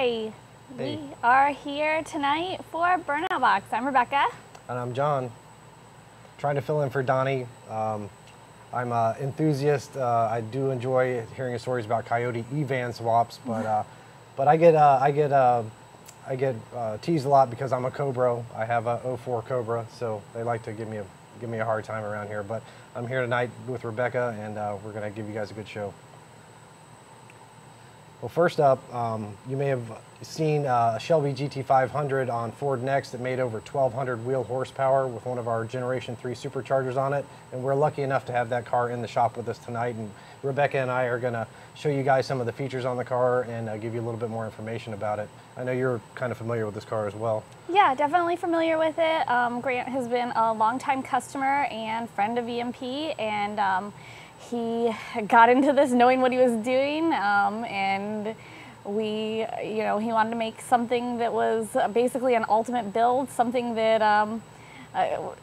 Hi, we are here tonight for Burnout Box. I'm Rebecca. And I'm John. Trying to fill in for Donnie. I'm an enthusiast. I do enjoy hearing stories about Coyote E-van swaps, but I get teased a lot because I'm a Cobra. I have a 04 Cobra, so they like to give me a hard time around here. But I'm here tonight with Rebecca, and we're going to give you guys a good show. Well, first up, you may have seen a Shelby GT500 on Ford Next that made over 1,200 wheel horsepower with one of our Generation 3 superchargers on it. And we're lucky enough to have that car in the shop with us tonight. And Rebecca and I are going to show you guys some of the features on the car and give you a little bit more information about it. I know you're kind of familiar with this car as well. Yeah, definitely familiar with it. Grant has been a longtime customer and friend of EMP, and he got into this knowing what he was doing, and he wanted to make something that was basically an ultimate build, something that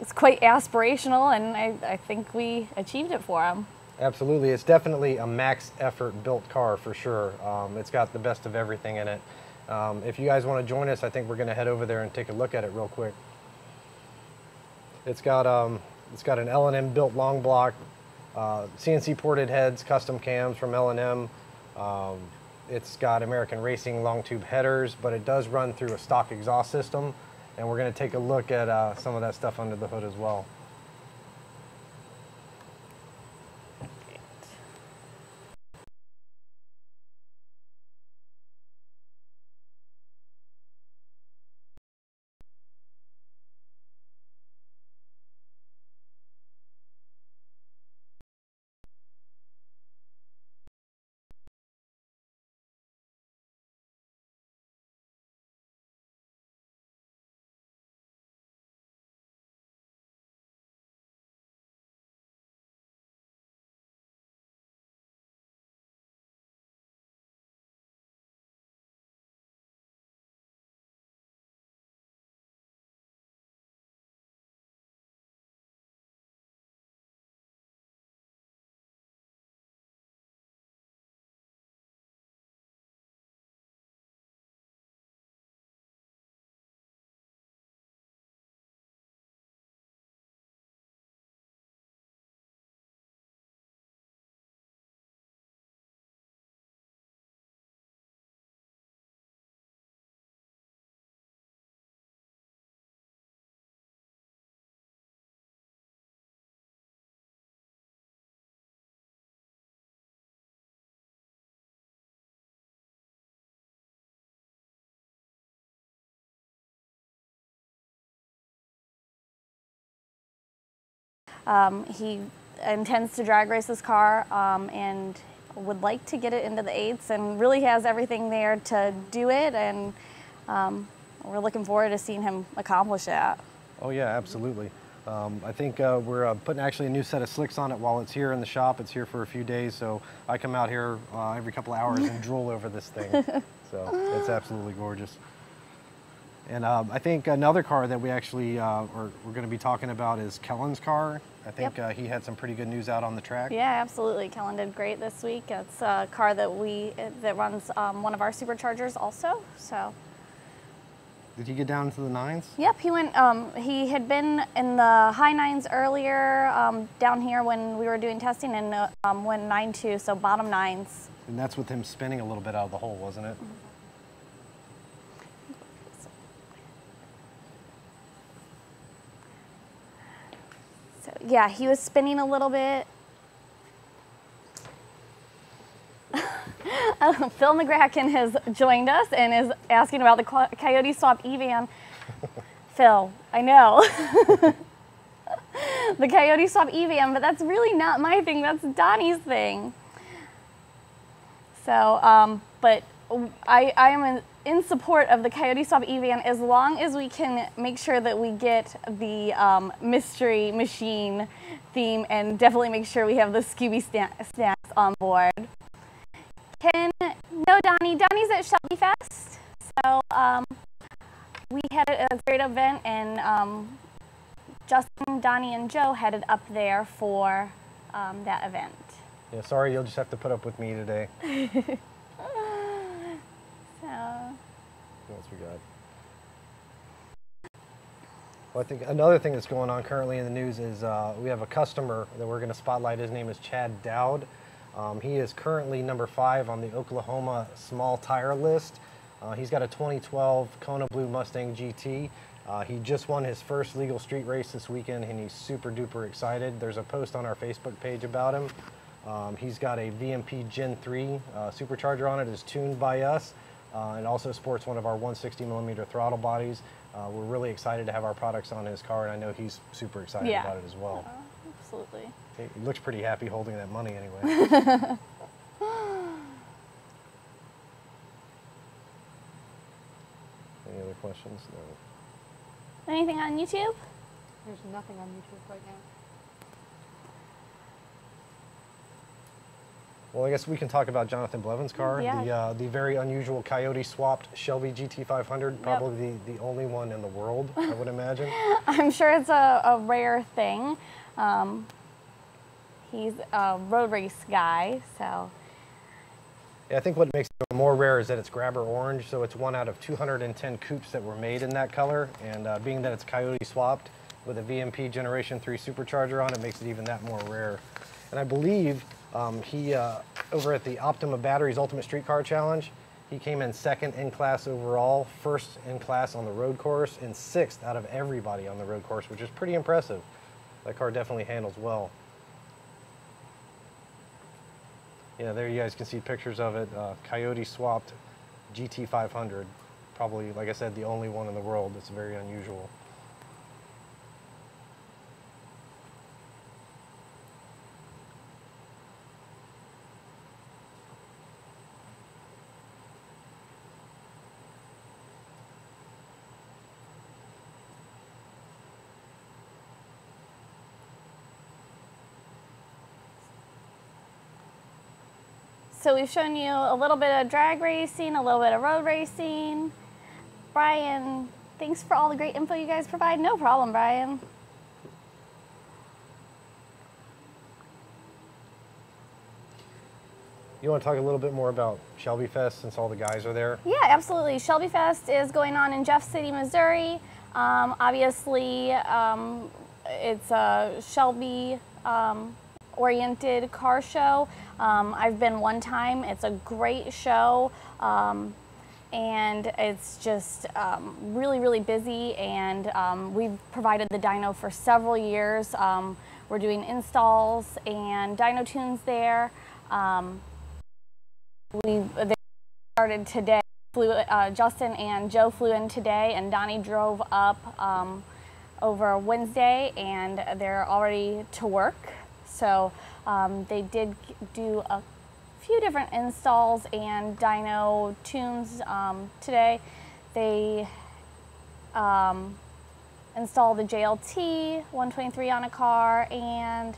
is quite aspirational, and I think we achieved it for him. Absolutely. It's definitely a max effort built car for sure. It's got the best of everything in it. If you guys want to join us, I think we're going to head over there and take a look at it real quick. It's got an L&M built long block, CNC ported heads, custom cams from L&M. It's got American Racing long tube headers, but it does run through a stock exhaust system, and we're going to take a look at some of that stuff under the hood as well. He intends to drag race this car and would like to get it into the 8s, and really has everything there to do it, and we're looking forward to seeing him accomplish that. Oh yeah, absolutely. I think we're putting actually a new set of slicks on it while it's here in the shop. It's here for a few days, so I come out here every couple of hours and drool over this thing. So it's absolutely gorgeous. And I think another car that we actually we're going to be talking about is Kellen's car. I think he had some pretty good news out on the track. Yeah, absolutely. Kellen did great this week. It's a car that runs one of our superchargers also. So. Did he get down to the 9s? Yep, he went. He had been in the high 9s earlier down here when we were doing testing, and went 9.2, so bottom 9s. And that's with him spinning a little bit out of the hole, wasn't it? Mm-hmm. So yeah, he was spinning a little bit. Phil McGracken has joined us and is asking about the Coyote Swap E-van. Phil, I know. The Coyote Swap E-van, but that's really not my thing, that's Donnie's thing. So, but I am in support of the Coyote Swap E-van as long as we can make sure that we get the Mystery Machine theme, and definitely make sure we have the Scooby snacks on board. No, Donnie's at Shelby Fest. So we had a great event, and Justin, Donnie, and Joe headed up there for that event. Yeah, sorry, you'll just have to put up with me today. So else we got? Well, I think another thing that's going on currently in the news is we have a customer that we're going to spotlight. His name is Chad Dowd. He is currently number 5 on the Oklahoma small tire list. He's got a 2012 Kona Blue Mustang GT. He just won his first legal street race this weekend, and he's super duper excited. There's a post on our Facebook page about him. He's got a VMP Gen 3 supercharger on it. It's tuned by us. It also sports one of our 160mm throttle bodies. We're really excited to have our products on his car, and I know he's super excited about it as well. Absolutely. He looks pretty happy holding that money anyway. Any other questions? No. Anything on YouTube? There's nothing on YouTube right now. Well, I guess we can talk about Jonathan Blevins' car, Yeah. the very unusual Coyote swapped Shelby GT500, probably the only one in the world, I would imagine. I'm sure it's a rare thing. He's a road race guy, so. Yeah, I think what makes it more rare is that it's grabber orange, so it's 1 out of 210 coupes that were made in that color, and being that it's Coyote swapped with a VMP Generation 3 supercharger on it makes it even that more rare. And I believe he, over at the Optima Batteries Ultimate Street Car Challenge, he came in 2nd in class overall, 1st in class on the road course, and 6th out of everybody on the road course, which is pretty impressive. That car definitely handles well. Yeah, there you guys can see pictures of it. Coyote swapped GT500. Probably, like I said, the only one in the world. It's very unusual. So we've shown you a little bit of drag racing, a little bit of road racing. Brian, thanks for all the great info you guys provide. No problem, Brian. You want to talk a little bit more about Shelby Fest since all the guys are there? Yeah, absolutely. Shelby Fest is going on in Jeff City, Missouri. Obviously, it's a Shelby oriented car show. I've been one time. It's a great show, and it's just really, really busy, and we've provided the dyno for several years. We're doing installs and dyno tunes there. They started today. Justin and Joe flew in today, and Donnie drove up over Wednesday, and they're already to work. So they did do a few different installs and dyno tunes today. They installed the JLT 123 on a car, and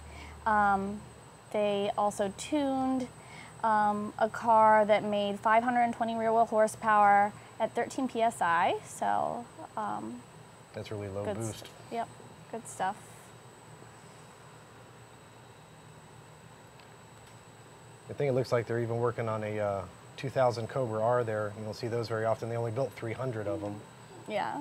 they also tuned a car that made 520 rear wheel horsepower at 13 PSI. So that's really low boost. Yep, good stuff. I think it looks like they're even working on a 2000 Cobra R there. You don't see those very often. They only built 300 of them. Yeah,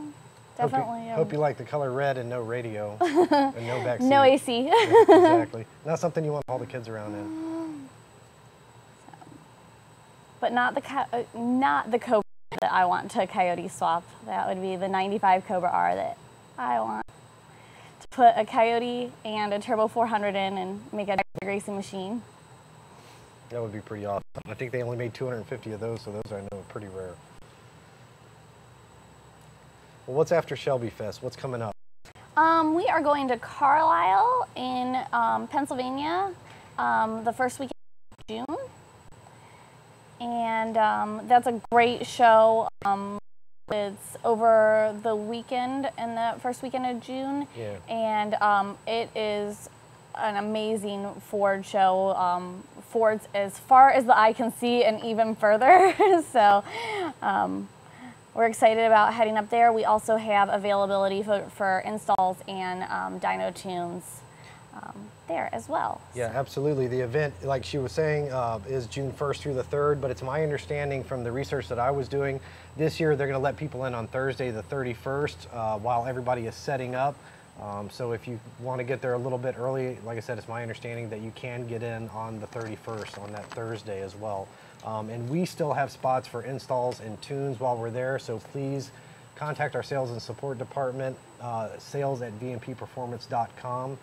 definitely. Hope you like the color red and no radio and no backseat. No AC. Yeah, exactly. Not something you want all the kids around in. But not the Cobra that I want to Coyote swap. That would be the 95 Cobra R that I want to put a Coyote and a Turbo 400 in and make a racing machine. That would be pretty awesome. I think they only made 250 of those, so those I know are pretty rare. Well, what's after Shelby Fest? What's coming up? We are going to Carlisle in Pennsylvania the first weekend of June. And that's a great show. It's over the weekend and the first weekend of June. Yeah. And it is an amazing Ford show. Ford's as far as the eye can see and even further. So we're excited about heading up there. We also have availability for installs and dyno tunes there as well. Yeah, absolutely. The event, like she was saying, is June 1st through the 3rd, but it's my understanding from the research that I was doing, this year they're going to let people in on Thursday the 31st while everybody is setting up. So if you want to get there a little bit early, like I said, it's my understanding that you can get in on the 31st on that Thursday as well. And we still have spots for installs and tunes while we're there, so please contact our sales and support department, sales@vmpperformance.com.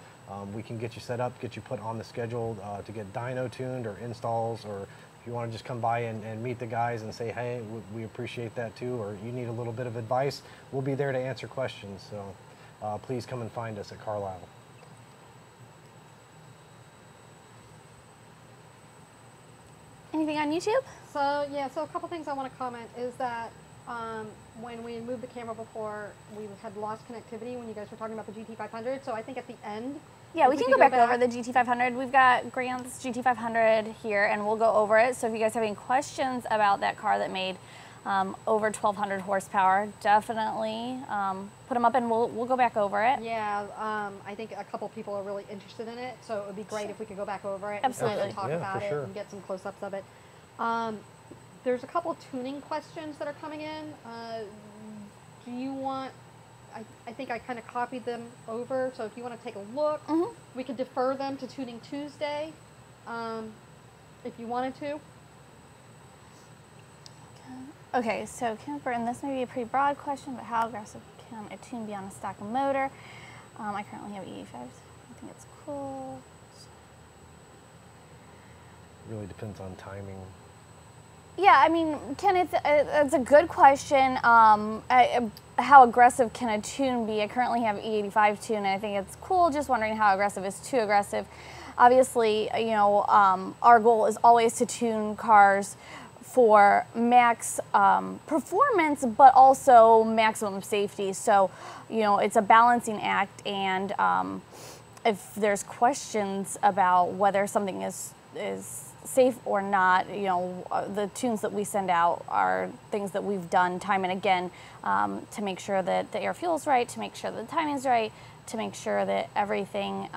We can get you set up, get you put on the schedule to get dyno tuned or installs, or if you want to just come by and meet the guys and say, hey, we appreciate that too, or you need a little bit of advice, we'll be there to answer questions. So please come and find us at Carlisle. Anything on YouTube? So yeah, so a couple things I want to comment is that when we moved the camera before, we had lost connectivity when you guys were talking about the GT500. So I think at the end, Yeah, we if can could go back over the GT500. We've got Grant's GT500 here, and we'll go over it. So if you guys have any questions about that car that made over 1,200 horsepower, definitely put them up, and we'll go back over it. Yeah, I think a couple people are really interested in it, so it would be great if we could go back over it Absolutely. and talk about it and get some close-ups of it. There's a couple tuning questions that are coming in. Do you want, I think I kind of copied them over, so if you want to take a look, we could defer them to Tuning Tuesday if you wanted to. Okay, so Kemper, and this may be a pretty broad question, but how aggressive can a tune be on a stock motor? I currently have E85s. I think it's cool. Really depends on timing. Yeah, I mean, it's a good question. How aggressive can a tune be? I currently have E85 tune, and I think it's cool. Just wondering how aggressive is too aggressive. Obviously, you know, our goal is always to tune cars for max performance, but also maximum safety. So, you know, it's a balancing act, and if there's questions about whether something is safe or not, you know, the tunes that we send out are things that we've done time and again to make sure that the air fuel's right, to make sure that the timing's right, to make sure that everything,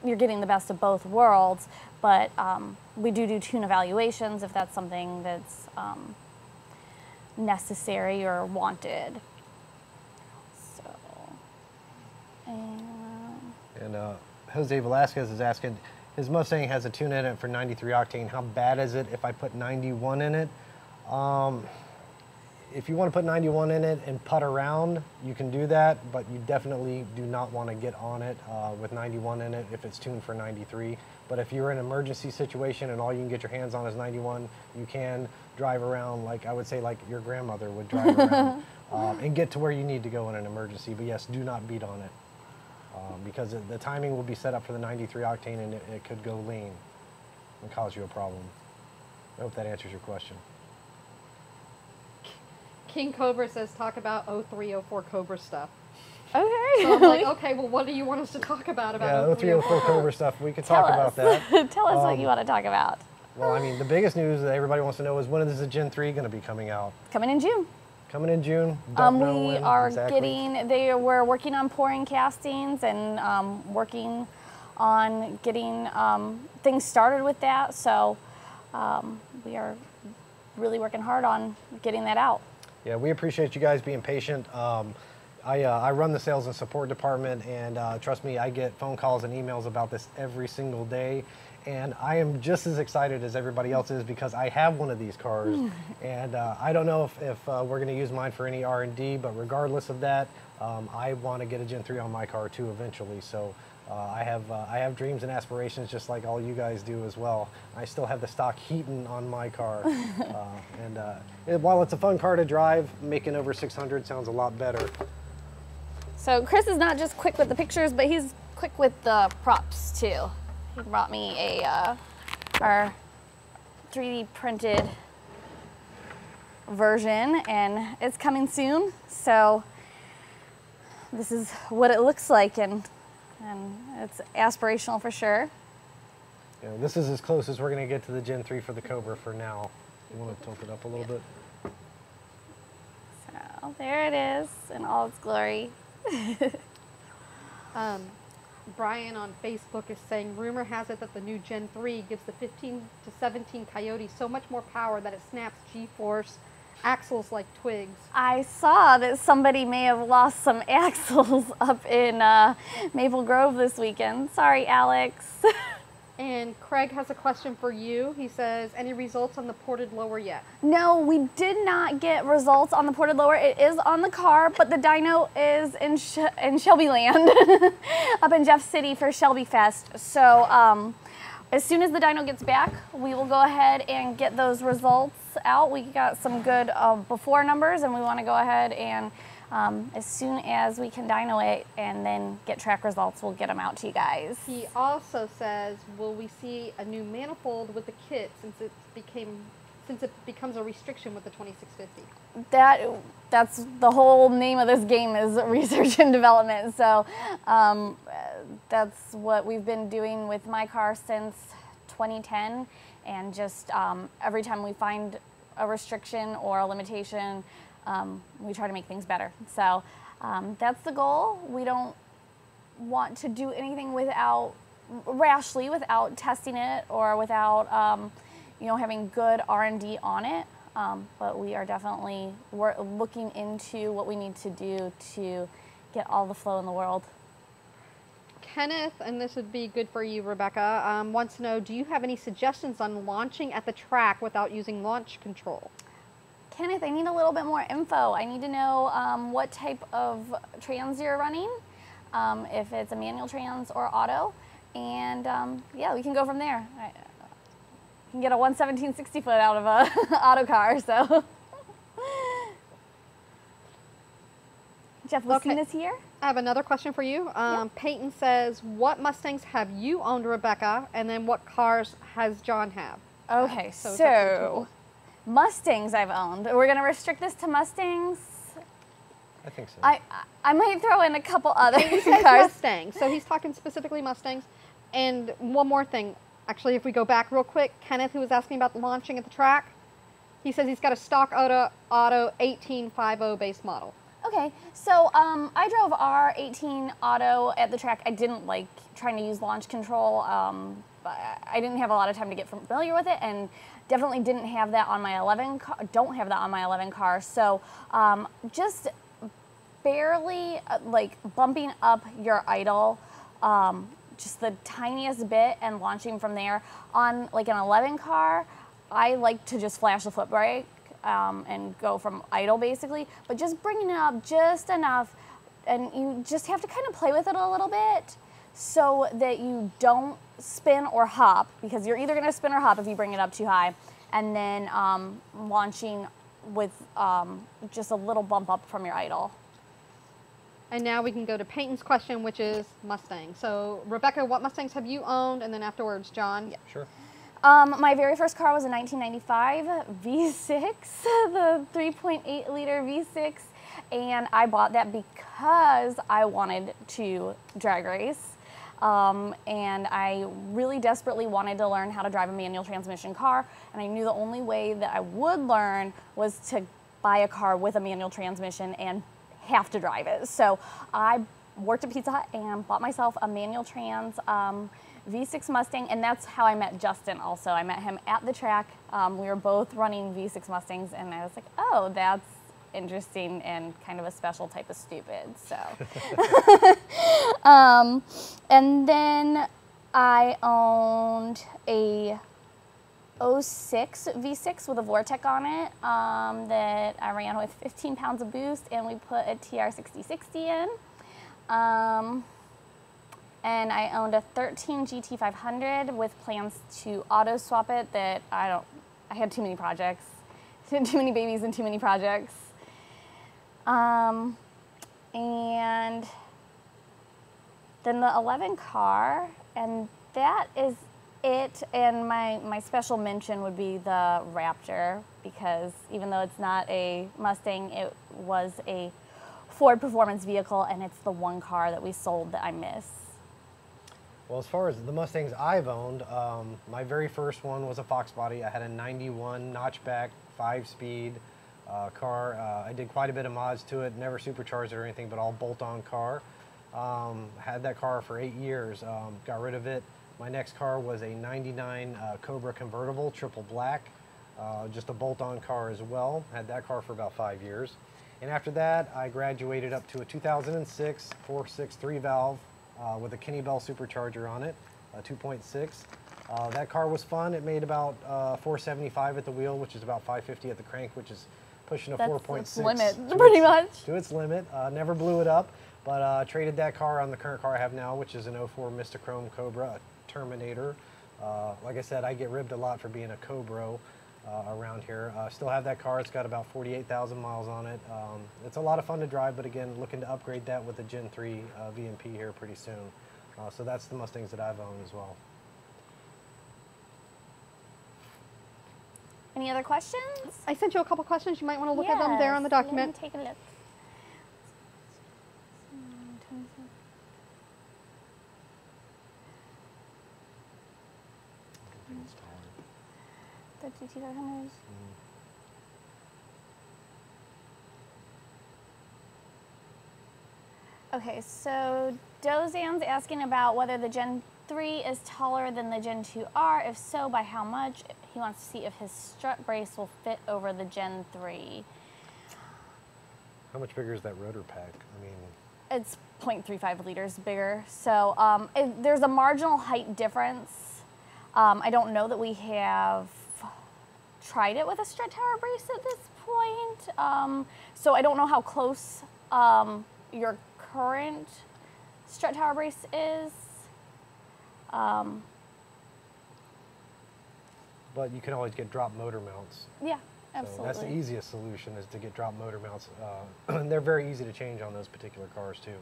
you're getting the best of both worlds. But we do tune evaluations if that's something that's necessary or wanted. So, and Jose Velasquez is asking, his Mustang has a tune in it for 93 octane. How bad is it if I put 91 in it? If you want to put 91 in it and putt around, you can do that, but you definitely do not want to get on it with 91 in it if it's tuned for 93. But if you're in an emergency situation and all you can get your hands on is 91, you can drive around like, I would say, like your grandmother would drive around and get to where you need to go in an emergency. But yes, do not beat on it because the timing will be set up for the 93 octane and it could go lean and cause you a problem. I hope that answers your question. King Cobra says talk about 0304 Cobra stuff. okay. So I'm like, okay, well, what do you want us to talk about Yeah, 0304 Cobra stuff. We could talk about that. Tell us what you want to talk about. Well, I mean, the biggest news that everybody wants to know is when is the Gen 3 going to be coming out? Coming in June. Coming in June. Don't know We when are exactly. we're working on pouring castings and working on getting things started with that. So we are really working hard on getting that out. Yeah, we appreciate you guys being patient. I run the sales and support department, and trust me, I get phone calls and emails about this every single day. And I am just as excited as everybody else is because I have one of these cars, and I don't know if we're going to use mine for any R&D, but regardless of that, I want to get a Gen 3 on my car too eventually. So I have dreams and aspirations just like all you guys do as well. I still have the stock heating on my car, and while it's a fun car to drive, making over 600 sounds a lot better. So Chris is not just quick with the pictures, but he's quick with the props too. He brought me our 3D printed version, and it's coming soon. So this is what it looks like, and it's aspirational for sure. You know, this is as close as we're going to get to the Gen 3 for the Cobra for now. You want to tilt it up a little bit? So there it is in all its glory. Brian on Facebook is saying, rumor has it that the new Gen 3 gives the 15 to 17 Coyote so much more power that it snaps G-force axles like twigs. I saw that somebody may have lost some axles up in Maple Grove this weekend. Sorry, Alex. And Craig has a question for you. He says, any results on the ported lower yet? No, we did not get results on the ported lower. It is on the car, but the dyno is in Shelby Land, up in Jeff City for Shelby Fest. So as soon as the dyno gets back, we will go ahead and get those results out. We got some good before numbers, and we want to go ahead and as soon as we can dyno it and then get track results, we'll get them out to you guys. He also says, will we see a new manifold with the kit since it becomes a restriction with the 2650? That's the whole name of this game, is research and development. So that's what we've been doing with my car since 2010, and just every time we find a restriction or a limitation, we try to make things better. So that's the goal. We don't want to do anything rashly without testing it or without having good R&D on it. But we are definitely looking into what we need to do to get all the flow in the world. Kenneth, and this would be good for you, Rebecca, wants to know, do you have any suggestions on launching at the track without using launch control? Kenneth, I need a little bit more info. I need to know what type of trans you're running, if it's a manual trans or auto, and yeah, we can go from there. I can get a 117/60 foot out of a auto car, so. Jeff, listen is here. I have another question for you. Peyton says, what Mustangs have you owned, Rebecca, and then what cars has John have? Okay, so Mustangs I've owned. We're going to restrict this to Mustangs. I think so. I might throw in a couple other He says cars. Mustangs, so he's talking specifically Mustangs. And one more thing, actually, if we go back real quick, Kenneth, who was asking about launching at the track, he says he's got a stock auto 1850 base model. Okay, so I drove our 18 auto at the track. I didn't like trying to use launch control. I didn't have a lot of time to get familiar with it, and definitely didn't have that on my 11 car. Don't have that on my 11 car. So just barely like bumping up your idle, just the tiniest bit, and launching from there. On like an 11 car, I like to just flash the foot brake. And go from idle basically, but just bringing it up just enough, and you just have to kind of play with it a little bit so that you don't spin or hop, because you're either going to spin or hop if you bring it up too high, and then launching with just a little bump up from your idle. And now we can go to Peyton's question, which is Mustang. So Rebecca, what Mustangs have you owned? And then afterwards, John. Yeah, sure. My very first car was a 1995 V6, the 3.8 liter V6, and I bought that because I wanted to drag race, and I really desperately wanted to learn how to drive a manual transmission car, and I knew the only way that I would learn was to buy a car with a manual transmission and have to drive it. So I worked at Pizza Hut and bought myself a manual trans V6 Mustang, and that's how I met Justin also. I met him at the track. We were both running V6 Mustangs, and I was like, oh, that's interesting and kind of a special type of stupid, so. And then I owned a 06 V6 with a Vortec on it that I ran with 15 pounds of boost, and we put a TR6060 in. And I owned a 13 GT500 with plans to auto swap it. That I had too many projects, too many babies and too many projects. And then the 11 car, and that is it. And my special mention would be the Raptor, because even though it's not a Mustang, it was a Ford performance vehicle, and it's the one car that we sold that I miss. Well, as far as the Mustangs I've owned, my very first one was a Fox body. I had a 91 notchback, 5-speed car. I did quite a bit of mods to it, never supercharged it or anything, but all bolt-on car. Had that car for 8 years. Got rid of it. My next car was a 99 Cobra convertible, triple black. Just a bolt-on car as well. Had that car for about 5 years. And after that, I graduated up to a 2006 4.6 3-valve with a Kinney Bell supercharger on it, a 2.6. That car was fun. It made about 475 at the wheel, which is about 550 at the crank, which is pushing a 4.6. Its limit, pretty much. To its limit. Never blew it up, but traded that car on the current car I have now, which is an 04 Mistachrome Cobra, a Terminator. Like I said, I get ribbed a lot for being a Cobra around here. Still have that car. It's got about 48,000 miles on it. It's a lot of fun to drive, but again, looking to upgrade that with the Gen 3 VMP here pretty soon. So that's the Mustangs that I've owned as well. Any other questions? I sent you a couple questions. You might want to look at them there on the document. Let me take a look. The GT500s. Okay, so Dozan's asking about whether the Gen 3 is taller than the Gen 2R. If so, by how much? He wants to see if his strut brace will fit over the Gen 3. How much bigger is that rotor pack? I mean, it's 0.35 liters bigger. So there's a marginal height difference. I don't know that we have tried it with a strut tower brace at this point. So I don't know how close your current strut tower brace is. but you can always get drop motor mounts. Yeah, absolutely. So that's the easiest solution, is to get drop motor mounts. They're very easy to change on those particular cars too.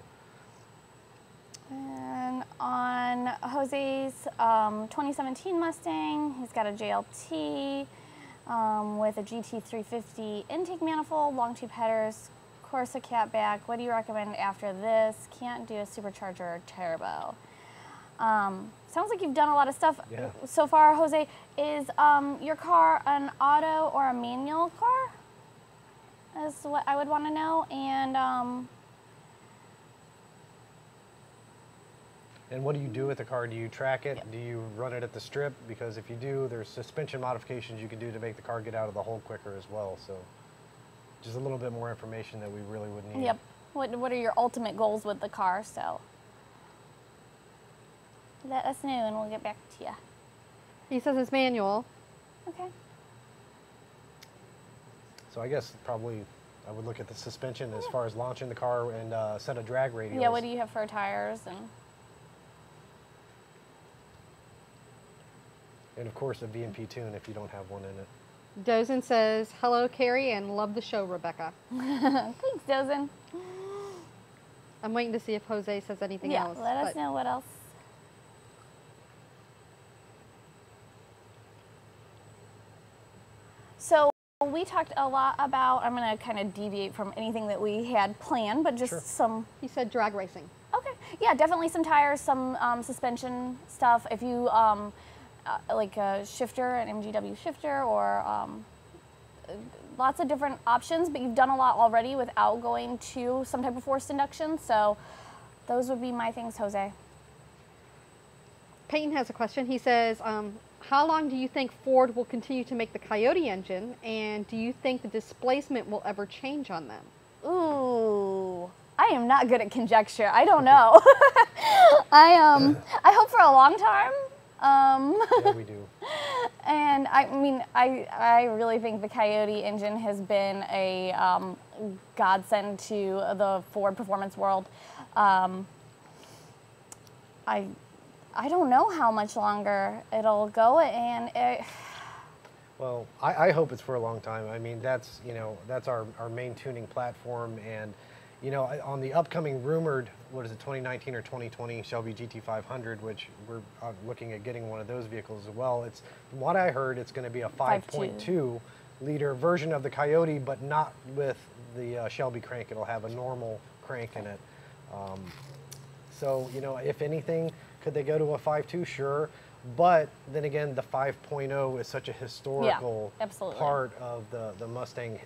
And on Jose's 2017 Mustang, he's got a JLT with a GT350 intake manifold, long tube headers, Corsa catback. What do you recommend after this? Can't do a supercharger or turbo. Sounds like you've done a lot of stuff so far, Jose. Is your car an auto or a manual car? Is what I would want to know. And what do you do with the car? Do you track it? Do you run it at the strip? Because if you do, there's suspension modifications you can do to make the car get out of the hole quicker as well. So just a little bit more information that we really would need. Yep. What are your ultimate goals with the car? So let us know and we'll get back to you. He says it's manual. Okay. So I guess probably I would look at the suspension as far as launching the car and set a drag radius. Yeah, what do you have for tires? And of course a VMP tune if you don't have one in it. Dozen says, hello, Carrie, and love the show, Rebecca. Thanks, Dozen. I'm waiting to see if Jose says anything else. Yeah, let us know what else. So we talked a lot about, I'm going to kind of deviate from anything that we had planned, but just some... He said drag racing. Okay. Yeah, definitely some tires, some suspension stuff. If you... like a shifter, an MGW shifter, or lots of different options, but you've done a lot already without going to some type of forced induction, so those would be my things, Jose. Peyton has a question. He says, how long do you think Ford will continue to make the Coyote engine, and do you think the displacement will ever change on them? Ooh, I am not good at conjecture. I don't know. I hope for a long time. Yeah, we do. And I mean, I really think the Coyote engine has been a godsend to the Ford performance world. I don't know how much longer it'll go, and well, I hope it's for a long time. I mean, that's our main tuning platform, and on the upcoming rumored, what is it, 2019 or 2020 Shelby GT500, which we're looking at getting one of those vehicles as well. It's, from what I heard, it's going to be a 5.2 liter version of the Coyote, but not with the Shelby crank. It'll have a normal crank in it. So, if anything, could they go to a 5.2? Sure. But then again, the 5.0 is such a historical absolutely. part of the Mustang,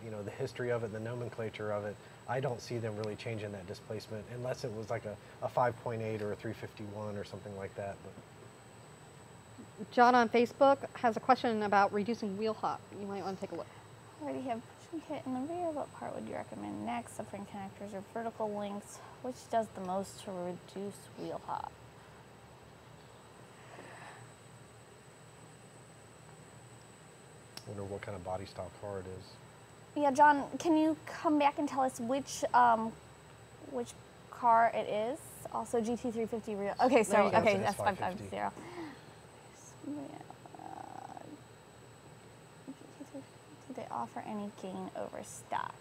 you know, the history of it, the nomenclature of it. I don't see them really changing that displacement unless it was like a 5.8 or a 351 or something like that. But John on Facebook has a question about reducing wheel hop. You might want to take a look. I already have pushing kit in the rear. What part would you recommend next? Subframe connectors or vertical links? Which does the most to reduce wheel hop? I wonder what kind of body style car it is. Yeah, John, can you come back and tell us which car it is? Also GT350 real. Okay, so There you go. okay, It's that's an 550. S550. Do they offer any gain over stock?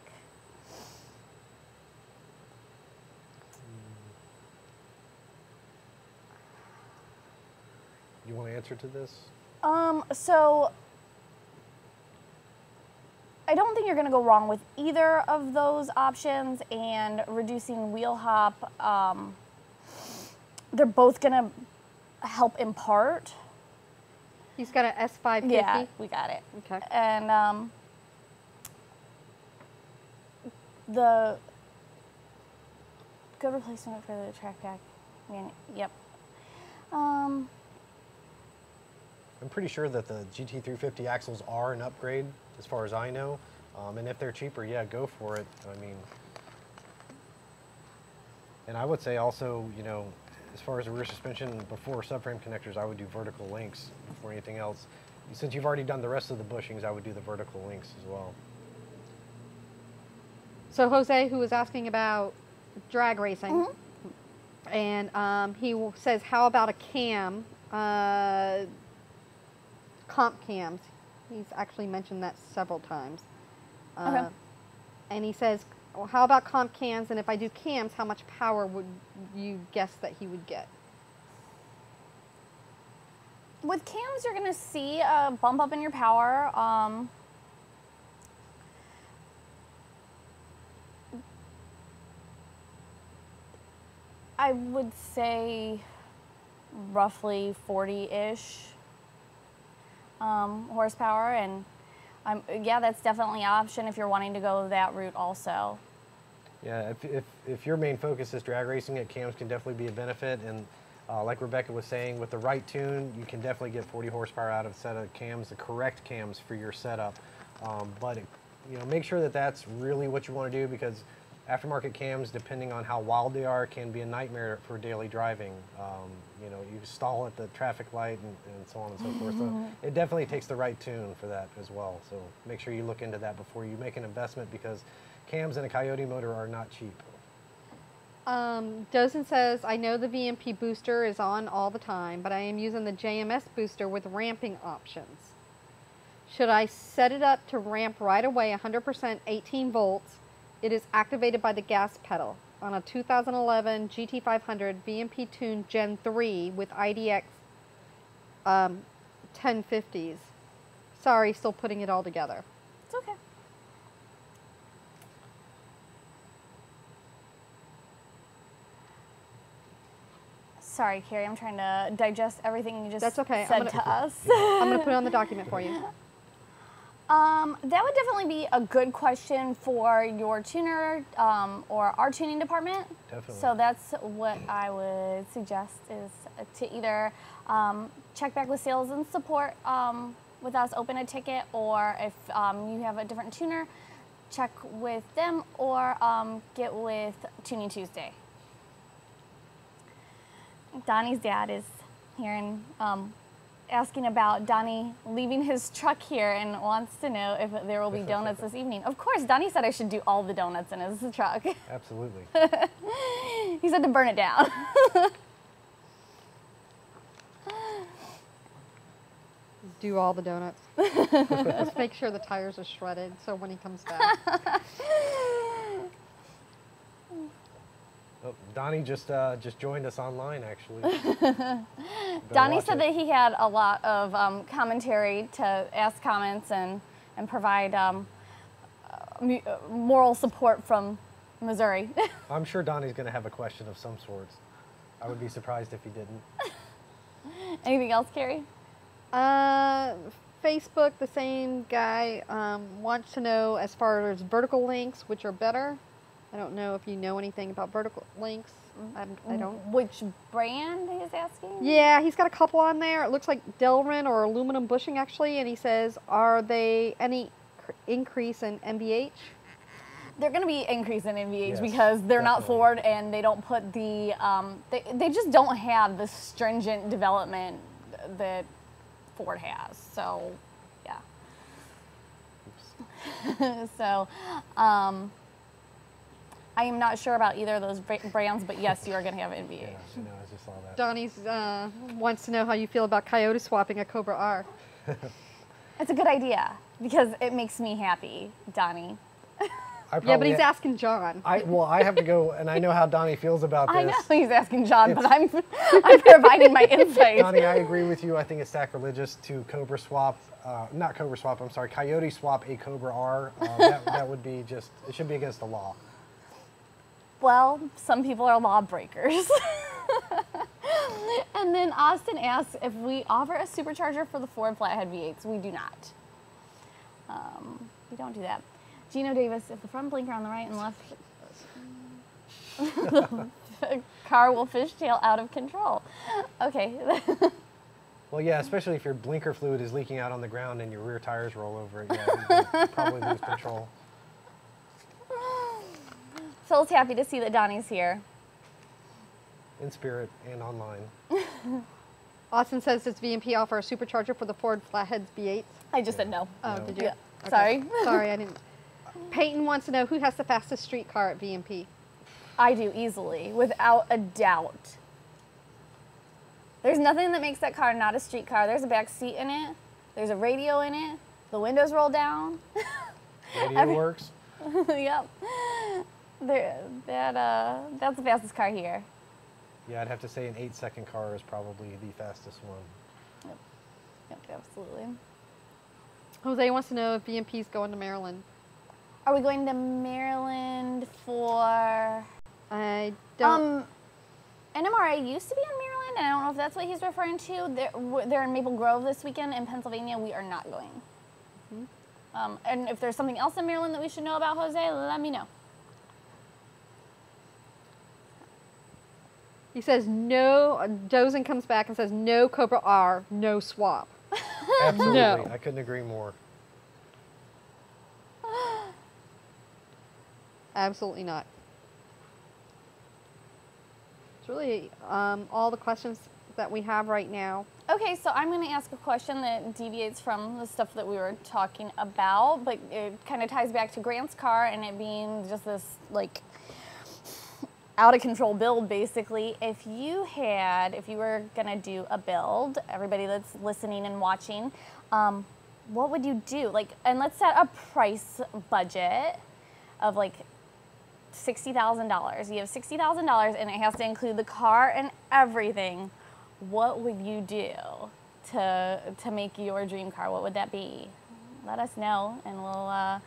You want to answer to this? So I don't think you're going to go wrong with either of those options, and reducing wheel hop, they're both going to help in part. He's got an S550. Yeah, we got it. Okay. And the good replacement for the track pack. I mean, yep. I'm pretty sure that the GT350 axles are an upgrade, as far as I know. And if they're cheaper, yeah, go for it. I mean, and I would say also, you know, as far as the rear suspension, before subframe connectors, I would do vertical links before anything else. Since you've already done the rest of the bushings, I would do the vertical links as well. So Jose, who was asking about drag racing, and he says, how about a cam, comp cams? He's actually mentioned that several times. Okay. And he says, well, how about comp cams? And if I do cams, how much power would you guess that he would get? With cams, you're going to see a bump up in your power. I would say roughly 40-ish horsepower, and yeah, that's definitely an option if you're wanting to go that route also. Yeah, if your main focus is drag racing, cams can definitely be a benefit. And like Rebecca was saying, with the right tune, you can definitely get 40 horsepower out of a set of cams, the correct cams for your setup. But you know, make sure that that's really what you want to do, because aftermarket cams, depending on how wild they are, can be a nightmare for daily driving. You know, you stall at the traffic light and so on and so forth. So it definitely takes the right tune for that as well. So make sure you look into that before you make an investment, because cams and a Coyote motor are not cheap. Dozen says, I know the VMP booster is on all the time, but I am using the JMS booster with ramping options. Should I set it up to ramp right away 100% 18 volts? It is activated by the gas pedal on a 2011 GT500 VMP tuned Gen 3 with IDX 1050s. Sorry, still putting it all together. It's okay. Sorry, Carrie, I'm trying to digest everything you just That's okay. said to us. I'm going to put it on the document for you. That would definitely be a good question for your tuner or our tuning department. Definitely. So that's what I would suggest, is to either check back with sales and support with us, open a ticket, or if you have a different tuner, check with them, or get with Tuning Tuesday. Donnie's dad is here and asking about Donnie leaving his truck here and wants to know if there will be donuts this evening. Of course, Donnie said I should do all the donuts in his truck. Absolutely. He said to burn it down. Do all the donuts. Let's make sure the tires are shredded so when he comes back. Oh, Donnie just joined us online, actually. Donnie said that he had a lot of commentary to ask comments and provide moral support from Missouri. I'm sure Donnie's going to have a question of some sort. I would be surprised if he didn't. Anything else, Carrie? Facebook, the same guy wants to know as far as vertical links, which are better. I don't know if you know anything about vertical links. I don't. Which brand he's asking? Yeah, he's got a couple on there. It looks like Delrin or aluminum bushing actually, and he says, are they any increase in MBH? They're going to be increase in MVH Yes, because they're not definitely. Ford and they don't put the, they just don't have the stringent development that Ford has. So, yeah. So, I am not sure about either of those brands, but yes, you are going to have NVH. Yeah, I know, I just saw that. Donnie's wants to know how you feel about Coyote swapping a Cobra R. It's a good idea because it makes me happy, Donnie. Yeah, but he's asking John. Well, I have to go, and I know how Donnie feels about this. I know he's asking John, but I'm providing my insight. Donnie, I agree with you. I think it's sacrilegious to Cobra swap, not Cobra swap, I'm sorry, Coyote swap a Cobra R. That would be just, it should be against the law. Well, some people are lawbreakers. And then Austin asks if we offer a supercharger for the Ford Flathead V8s. We do not. We don't do that. Gino Davis, if the front blinker on the right and left, the car will fishtail out of control. Okay. Well, yeah, especially if your blinker fluid is leaking out on the ground and your rear tires roll over it, yeah, you'll probably lose control. Phil's happy to see that Donnie's here. In spirit and online. Austin says, does VMP offer a supercharger for the Ford Flatheads V8s? I just said no. Oh, No. did you? Yeah. Okay. Sorry. Sorry, I didn't. Peyton wants to know who has the fastest street car at VMP. I do easily, without a doubt. There's nothing that makes that car not a street car. There's a back seat in it. There's a radio in it. The windows roll down. Radio works. Yep. That's the fastest car here. Yeah, I'd have to say an 8-second car is probably the fastest one. Yep, absolutely. Jose wants to know if VMP's going to Maryland. Are we going to Maryland for... I don't. NMRA used to be in Maryland, and I don't know if that's what he's referring to. They're in Maple Grove this weekend. In Pennsylvania, we are not going. Mm-hmm. And if there's something else in Maryland that we should know about, Jose, let me know. He says no. Dozen comes back and says no Cobra R, no swap. Absolutely. No. I couldn't agree more. Absolutely not. It's really all the questions that we have right now. Okay, so I'm going to ask a question that deviates from the stuff that we were talking about, but it kind of ties back to Grant's car and it being just this, like, out of control build, basically. If you were going to do a build, everybody that's listening and watching, what would you do? Like, and let's set a price budget of like $60,000. You have $60,000 and it has to include the car and everything. What would you do to make your dream car? What would that be? Let us know, and we'll.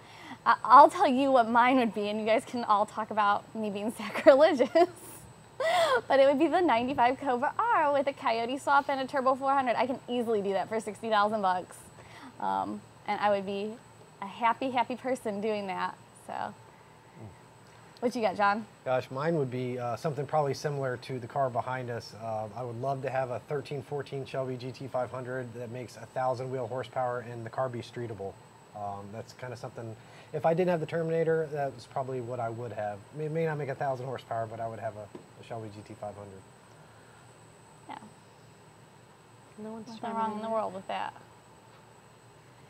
I'll tell you what mine would be, and you guys can all talk about me being sacrilegious. But it would be the '95 Cobra R with a Coyote swap and a Turbo 400. I can easily do that for $60,000 bucks, and I would be a happy, happy person doing that. So. What you got, John? Gosh, mine would be something probably similar to the car behind us. I would love to have a 1314 Shelby GT500 that makes 1,000 wheel horsepower and the car be streetable. That's kind of something, if I didn't have the Terminator, that was probably what I would have. It may not make 1,000 horsepower, but I would have a Shelby GT500. Yeah. No one's Nothing chiming wrong in in the there. world with that.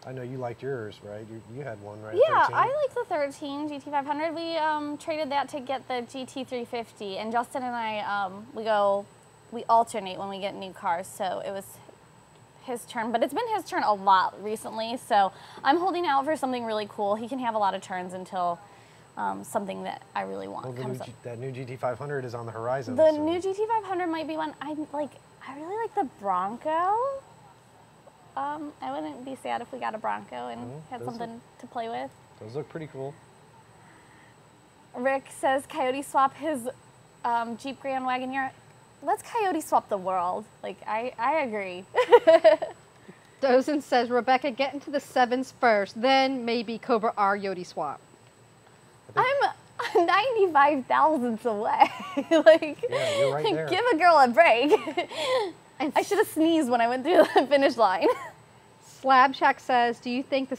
I know you liked yours, right? You had one, right? Yeah, 13? I like the 13 GT500. We traded that to get the GT350, and Justin and I, we alternate when we get new cars, so it was his turn, but it's been his turn a lot recently, so I'm holding out for something really cool. He can have a lot of turns until something that I really want comes up. That new GT500 is on the horizon. The so. new GT500 might be one. I really like the Bronco. I wouldn't be sad if we got a Bronco and had something to play with. Those look pretty cool. Rick says Coyote swap his Jeep Grand Wagoneer. let's coyote swap the world. Like, I agree. Dozen says, Rebecca, get into the 7s first, then maybe Cobra R Yodi swap. I'm 95 thousandths away. Like, Yeah, you're right there. give a girl a break. And I should have sneezed when I went through the finish line. Slab Shack says, do you think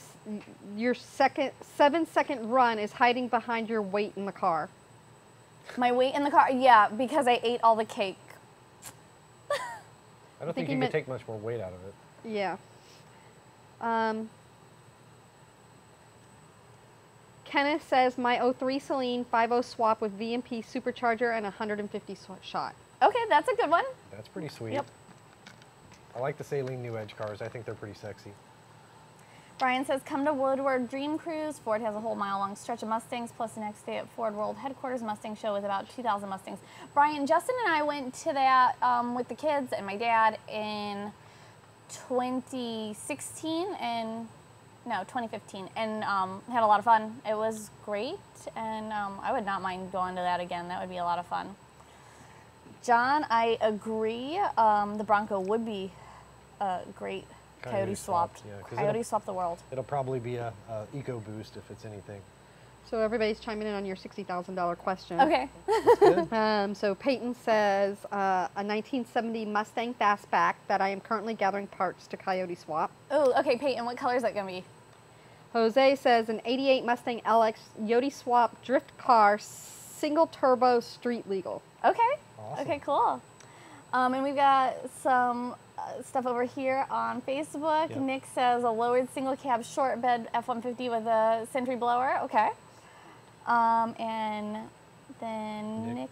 your 7-second run is hiding behind your weight in the car? My weight in the car? Yeah, because I ate all the cake. I don't think you can take much more weight out of it. Yeah. Kenneth says, my 03 Celine 5.0 swap with VMP supercharger and 150 shot. Okay, that's a good one. That's pretty sweet. Yep. I like the Saline New Edge cars. I think they're pretty sexy. Brian says, come to Woodward Dream Cruise. Ford has a whole mile-long stretch of Mustangs, plus the next day at Ford World Headquarters Mustang Show with about 2,000 Mustangs. Brian, Justin and I went to that with the kids and my dad in 2016 and, no, 2015, and had a lot of fun. It was great, and I would not mind going to that again. That would be a lot of fun. John, I agree. The Bronco would be a great Coyote swapped. Yeah, Coyote swap the world. It'll probably be a eco boost if it's anything. So everybody's chiming in on your $60,000 question. Okay. So Peyton says, a 1970 Mustang Fastback that I am currently gathering parts to Coyote swap. Oh, okay, Peyton, what color is that going to be? Jose says, an 88 Mustang LX Yodi swap drift car, single turbo, street legal. Okay. Awesome. Okay, cool. And we've got some stuff over here on Facebook. Yep. Nick says a lowered single cab short bed F-150 with a Sentry blower. Okay. And then Nick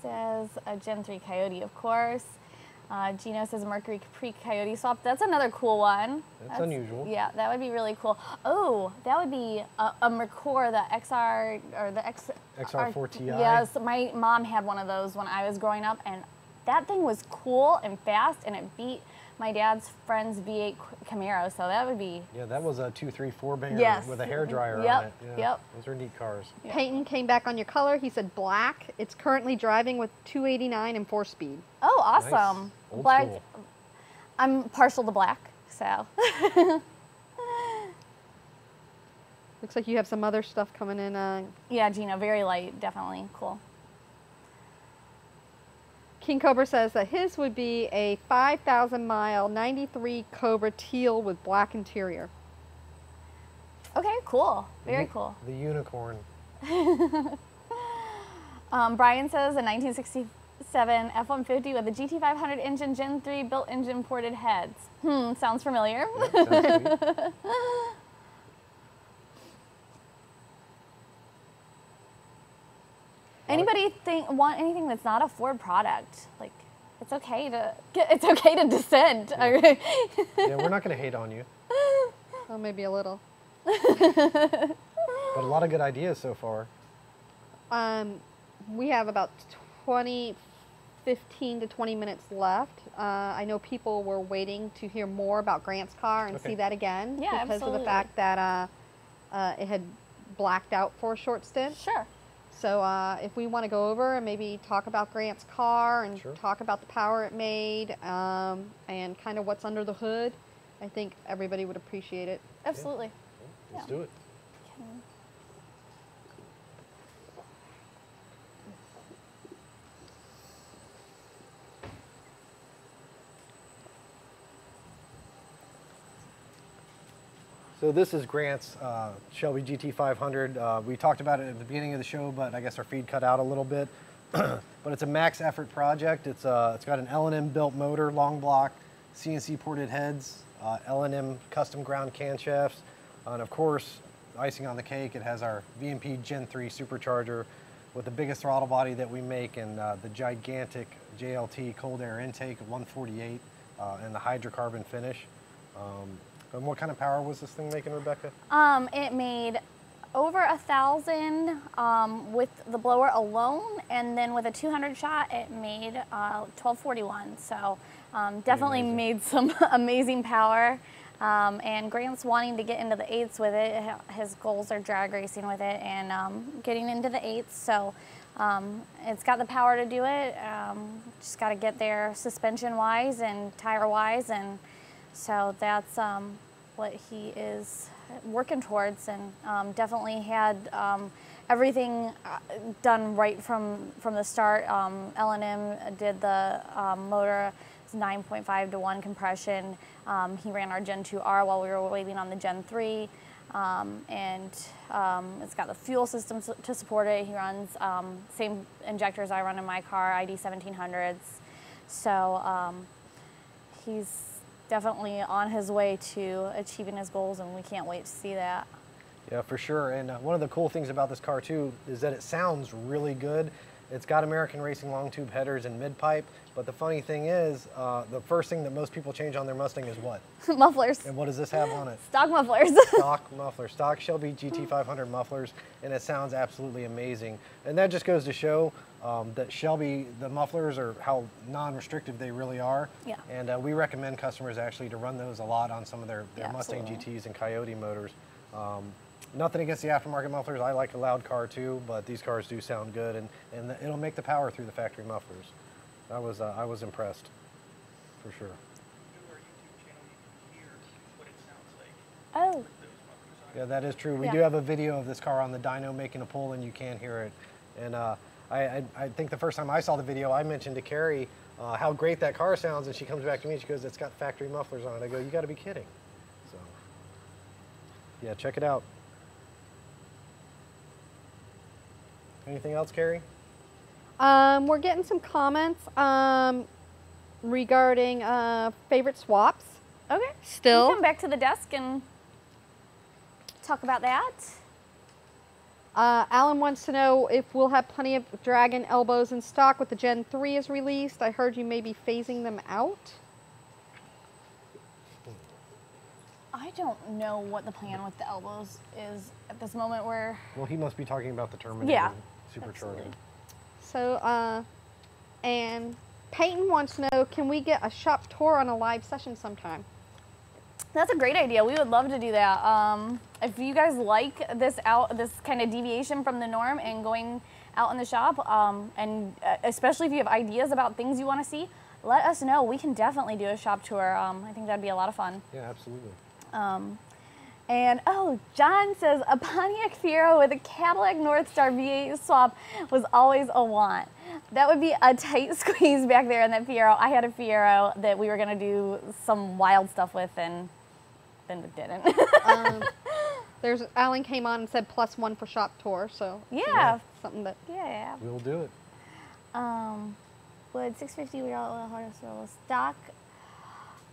says a Gen 3 Coyote, of course. Gino says a Mercury Capri Coyote swap. That's another cool one. That's unusual. Yeah, that would be really cool. Oh, that would be a Mercor, the XR, or the XR4 Ti. Yes, my mom had one of those when I was growing up, and that thing was cool and fast, and it beat my dad's friend's V8 Camaro, so that would be... Yeah, that was a 2.3 banger Yes. with a hairdryer Yep, on it. Yeah, yep. Those are neat cars. Yep. Peyton came back on your color. He said black. It's currently driving with 289 and 4-speed. Oh, awesome. Nice. Old Black. school. I'm partial to black, so... Looks like you have some other stuff coming in. Yeah, Gino, very light, definitely. Cool. King Cobra says that his would be a 5,000-mile 93 Cobra teal with black interior. Okay, cool. Very cool. The unicorn. Brian says a 1967 F-150 with a GT500 engine, Gen 3 built engine ported heads. Sounds familiar. Yep, sounds sweet. Anybody want anything that's not a Ford product? Like, it's okay to dissent. Yeah, we're not going to hate on you, Oh, maybe a little. but a lot of good ideas so far. We have about 15 to 20 minutes left. I know people were waiting to hear more about Grant's car and see that again. Yeah, because absolutely. of the fact that it had blacked out for a short stint. Sure. So if we want to go over and maybe talk about Grant's car and Sure. talk about the power it made and kind of what's under the hood, I think everybody would appreciate it. Absolutely. Let's do it. So this is Grant's Shelby GT500. We talked about it at the beginning of the show, but I guess our feed cut out a little bit. But it's a max effort project. It's got an L&M built motor, long block, CNC ported heads, L&M custom ground camshafts, and of course, icing on the cake, it has our VMP Gen 3 supercharger with the biggest throttle body that we make and the gigantic JLT cold air intake of 148 and the hydrocarbon finish. And what kind of power was this thing making, Rebecca? It made over 1,000 with the blower alone, and then with a 200 shot, it made 1,241. So definitely amazing. made some amazing power. And Grant's wanting to get into the 8s with it. His goals are drag racing with it and getting into the 8s. So it's got the power to do it. Just got to get there suspension-wise and tire-wise. And so that's what he is working towards, and definitely had everything done right from the start. L&M did the motor 9.5 to 1 compression. He ran our Gen 2R while we were waiting on the Gen 3. And it's got the fuel system to support it. He runs same injectors I run in my car, ID 1700s. So he's definitely on his way to achieving his goals, and we can't wait to see that. Yeah, for sure. And one of the cool things about this car too is that it sounds really good. It's got American Racing long tube headers and mid pipe, but the funny thing is, the first thing that most people change on their Mustang is what? Mufflers. And what does this have on it? Stock mufflers. Stock mufflers, stock Shelby GT500 mufflers, and it sounds absolutely amazing. And that just goes to show that Shelby, the mufflers are how non-restrictive they really are. Yeah. And we recommend customers actually to run those a lot on some of their Yeah, Mustang absolutely. GTs and Coyote motors. Nothing against the aftermarket mufflers. I like a loud car too, but these cars do sound good, and it'll make the power through the factory mufflers. I was impressed, for sure. Oh. Yeah, that is true. We Yeah. do have a video of this car on the dyno making a pull, and you can hear it. And I think the first time I saw the video, I mentioned to Carrie how great that car sounds, and she comes back to me and she goes, "It's got factory mufflers on it." I go, "You got to be kidding!" So, yeah, check it out. Anything else, Carrie? We're getting some comments regarding favorite swaps. Okay. Still. We'll come back to the desk and talk about that. Alan wants to know if we'll have plenty of Dragon elbows in stock with the Gen 3 is released. I heard you may be phasing them out. I don't know what the plan with the elbows is at this moment. Well, he must be talking about the Terminator Yeah, supercharger. absolutely. So, and Peyton wants to know, can we get a shop tour on a live session sometime? That's a great idea. We would love to do that. If you guys like this kind of deviation from the norm and going out in the shop, and especially if you have ideas about things you want to see, let us know. We can definitely do a shop tour. I think that'd be a lot of fun. Yeah, absolutely. And oh, John says a Pontiac Fiero with a Cadillac Northstar V8 swap was always a want. That would be a tight squeeze back there in that Fiero. I had a Fiero that we were gonna do some wild stuff with, and then it didn't. There's Alan came on and said +1 for shop tour, so Yeah. something that Yeah. We'll do it. Would 650 wheel harness roll stock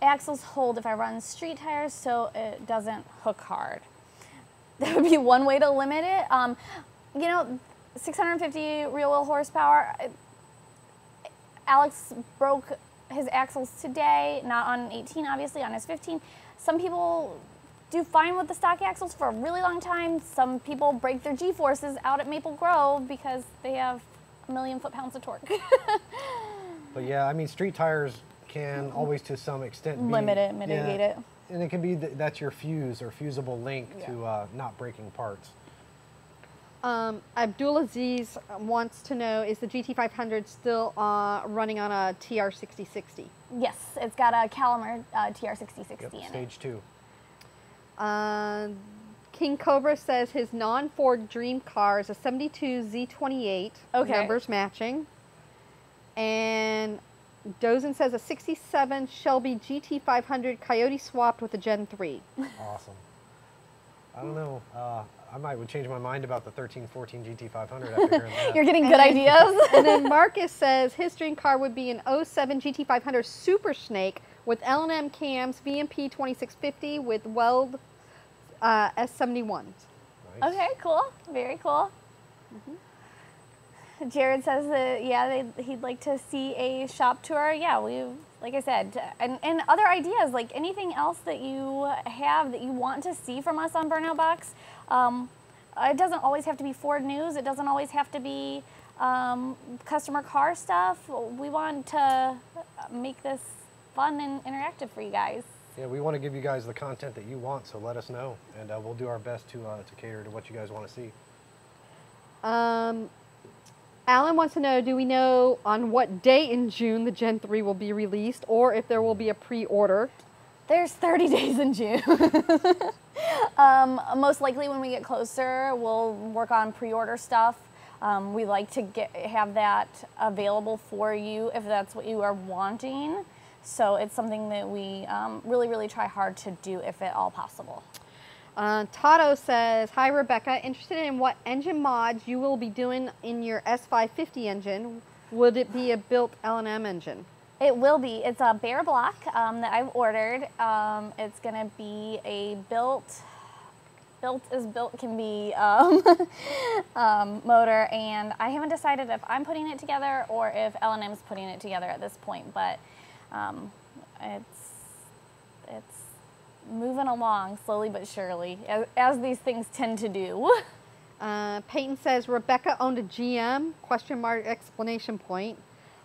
axles hold if I run street tires so it doesn't hook hard? That would be one way to limit it. You know, 650 rear wheel horsepower. Alex broke his axles today, not on an 18, obviously, on his 15. Some people do fine with the stock axles for a really long time. Some people break their G-forces out at Maple Grove because they have a million foot-pounds of torque. But yeah, I mean, street tires can always, to some extent, Limit it, mitigate it. And it can be that's your fuse or fusible link to not breaking parts. Abdulaziz wants to know, is the GT500 still running on a TR6060? Yes, it's got a Calimer TR6060 in it. Stage 2. King Cobra says his non-Ford dream car is a 72 Z28, Okay. numbers matching. And Dozen says a 67 Shelby GT500 Coyote swapped with a Gen 3. Awesome. I don't know. I might would change my mind about the 1314 GT500 after hearing that. You're getting good ideas. And then Marcus says his dream car would be an 07 GT500 Super Snake with L&M cams, VMP 2650 with Weld S71s. Nice. Okay, cool. Very cool. Jared says that, yeah, he'd like to see a shop tour. Yeah, like I said, and other ideas, like anything else that you have that you want to see from us on Burnout Box. It doesn't always have to be Ford news. It doesn't always have to be customer car stuff. We want to make this fun and interactive for you guys. Yeah, we want to give you guys the content that you want, so let us know, and we'll do our best to cater to what you guys want to see. Alan wants to know, do we know on what day in June the Gen 3 will be released, or if there will be a pre-order? There's 30 days in June. Most likely when we get closer, we'll work on pre-order stuff. We like to have that available for you if that's what you are wanting. So it's something that we really, really try hard to do if at all possible. Tato says, hi Rebecca, interested in what engine mods you will be doing in your S550 engine. Would it be a built L&M engine? It will be. It's a bare block that I've ordered. It's going to be a built as built can be motor, and I haven't decided if I'm putting it together or if L&M's putting it together at this point, but it's moving along slowly but surely, as these things tend to do. Peyton says, Rebecca owned a GM, question mark, exclamation point.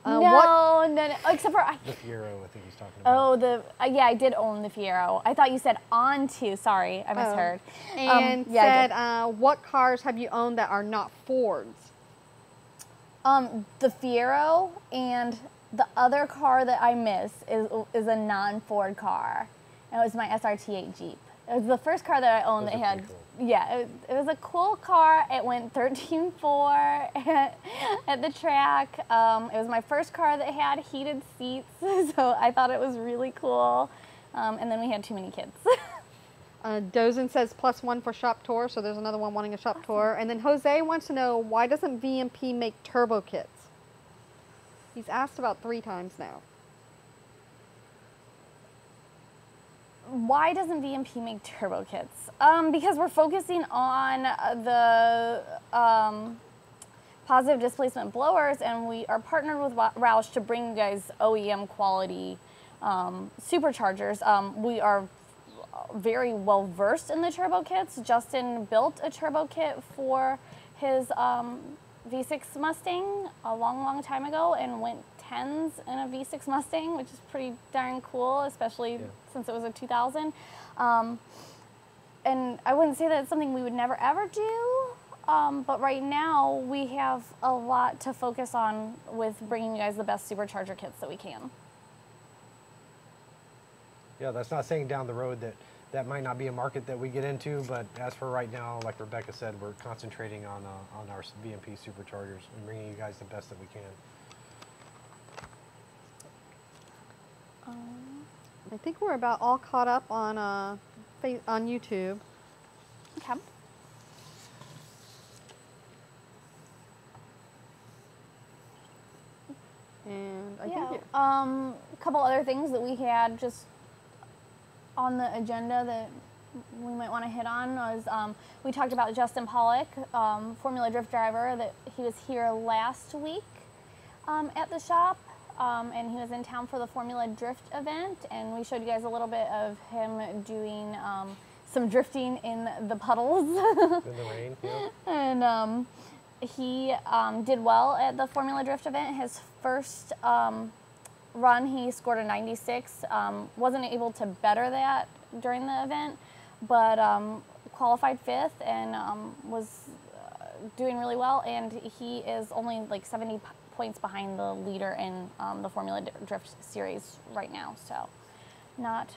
No, except for... The Fiero, I think he's talking about. Oh, yeah, I did own the Fiero. I thought you said onto, sorry, I misheard. And yeah, said, what cars have you owned that are not Fords? The Fiero, and the other car that I miss is a non-Ford car. It was my SRT8 Jeep. It was the first car that I owned that had, yeah, it was a cool car. It went 13.4 at the track. It was my first car that had heated seats, so I thought it was really cool. And then we had too many kids. Dozen says +1 for shop tour, so there's another one wanting a shop tour. And then Jose wants to know, why doesn't VMP make turbo kits? He's asked about 3 times now. Why doesn't VMP make turbo kits? Because we're focusing on the positive displacement blowers, and we are partnered with Roush to bring you guys OEM quality superchargers. We are very well versed in the turbo kits. Justin built a turbo kit for his V6 Mustang a long time ago and went 10s in a V6 Mustang, which is pretty darn cool, especially since it was a 2000. And I wouldn't say that it's something we would never ever do, but right now we have a lot to focus on with bringing you guys the best supercharger kits that we can. Yeah, that's not saying down the road that might not be a market that we get into, but as for right now, like Rebecca said, we're concentrating on our VMP superchargers and bringing you guys the best that we can. I think we're about all caught up on YouTube. Okay. And I think a couple other things that we had just on the agenda that we might want to hit on was we talked about Justin Pawlak, Formula Drift driver, that he was here last week at the shop. And he was in town for the Formula Drift event, and we showed you guys a little bit of him doing some drifting in the puddles. In the rain, yeah. And he did well at the Formula Drift event. His first run, he scored a 96. Wasn't able to better that during the event, but qualified 5th and was doing really well, and he is only like 70 points behind the leader in the Formula Drift series right now, so not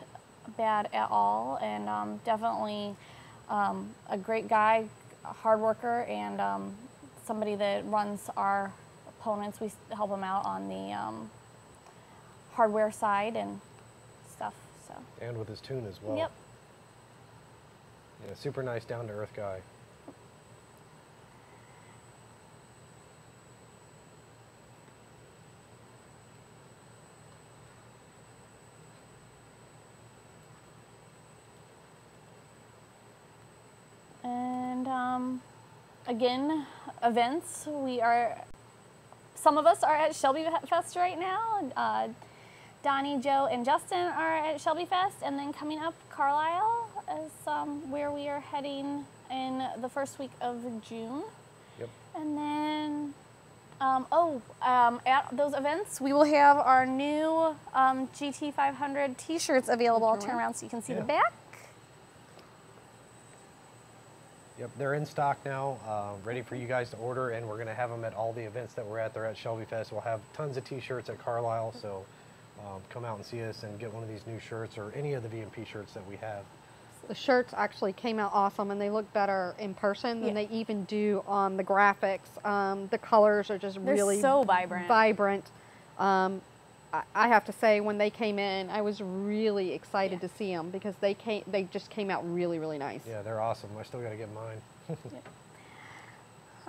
bad at all, and definitely a great guy, a hard worker, and somebody that runs our opponents. We help him out on the hardware side and stuff. So. And with his tune as well. Yep. Yeah, super nice, down-to-earth guy. And again, events. Some of us are at Shelby Fest right now. Donnie, Joe, and Justin are at Shelby Fest, and then coming up, Carlisle is where we are heading in the first week of June. Yep. And then At those events, we will have our new GT 500 t-shirts available. I'll turn around so you can see the back. Yep, they're in stock now, ready for you guys to order, and we're going to have them at all the events that we're at. They're at Shelby Fest. We'll have tons of t-shirts at Carlisle, so come out and see us and get one of these new shirts or any of the VMP shirts that we have. The shirts actually came out awesome, and they look better in person than they even do on the graphics. The colors are just really so vibrant. I have to say, when they came in, I was really excited to see them because they just came out really, really nice. Yeah, they're awesome. I still got to get mine.